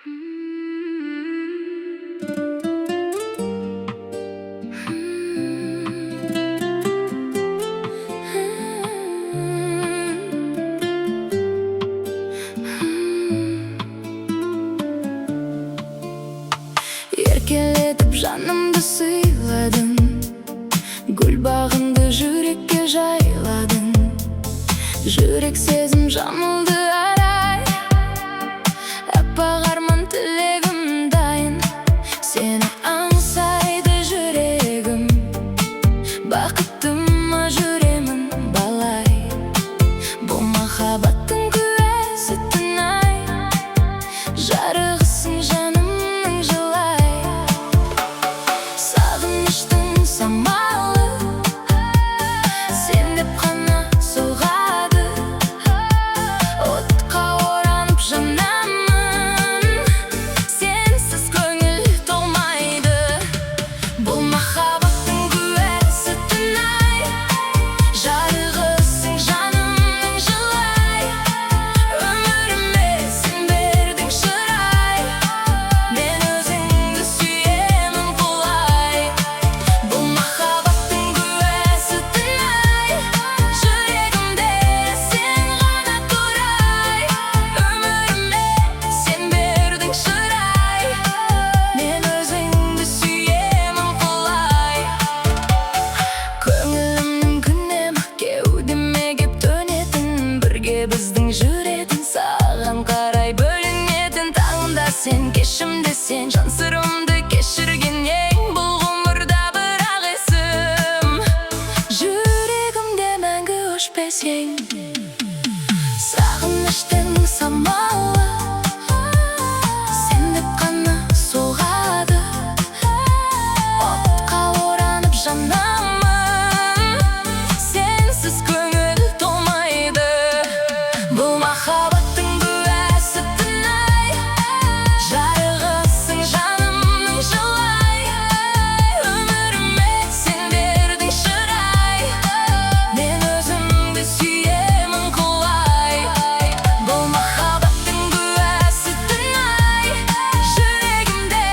Еркелетіп жанымды сыйладың, гүл бағымды жүрекке жайладың. Жүрек сезім жаңылды арай, аппақ арман тілегім дайын. Сені аңсайды жүрегім, бақыттыма жүремін балай. Бұл махаббаттың куәсі тыңай, жарығысың жанымның жылай. Сағыныштың самалы сен деп қана соғады, отқа оранып жанамын, сенсіз көңіл толмайды. Бұл махаббаттың куәсі тыңай, жарығысың жанымның жылай. Өміріме сен бердің шырай, мен өзіңді сүйемін құлай. Бұл махаббаттың куәсі тыңай, жүрегімде сен ғана тұрай. Өміріме сен бердің шырай, мен өзіңді сүйемін құлай. Көңілімнің күнем кеудеме кеп төнетін, бірге біздің жүретін, саған қарай бөлінетін. Таңда сен, кешімде сен, жан сырымды кешірген ең. Бұл ғұмырда бірақ есім жүрегімде мәңгі өшпес ең. Сағыныштың самалы сен деп қана соғады, отқа оранып жанамын, сенсіз көңіл толмайды. Бұл махаббаттың куәсі тыңай, жарығысың жанымның жылай. Өміріме сен бердің шырай, мен өзіңді сүйемін құлай. Бұл махаббаттың куәсі тыңай, жүрегімде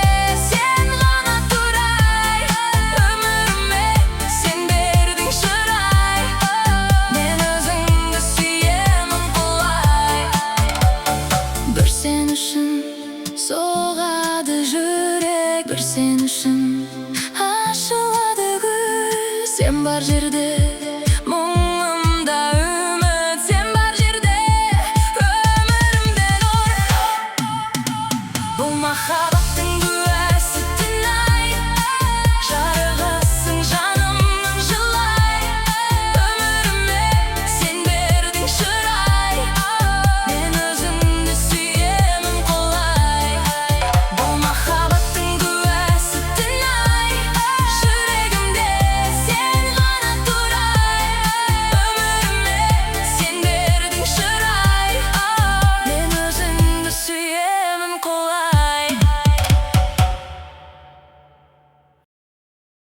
сен ғана тұрай. Өміріме сен бердің шырай, мен өзіңді сүйемін құлай. Бір сен үшін соғады жүрек, бір сен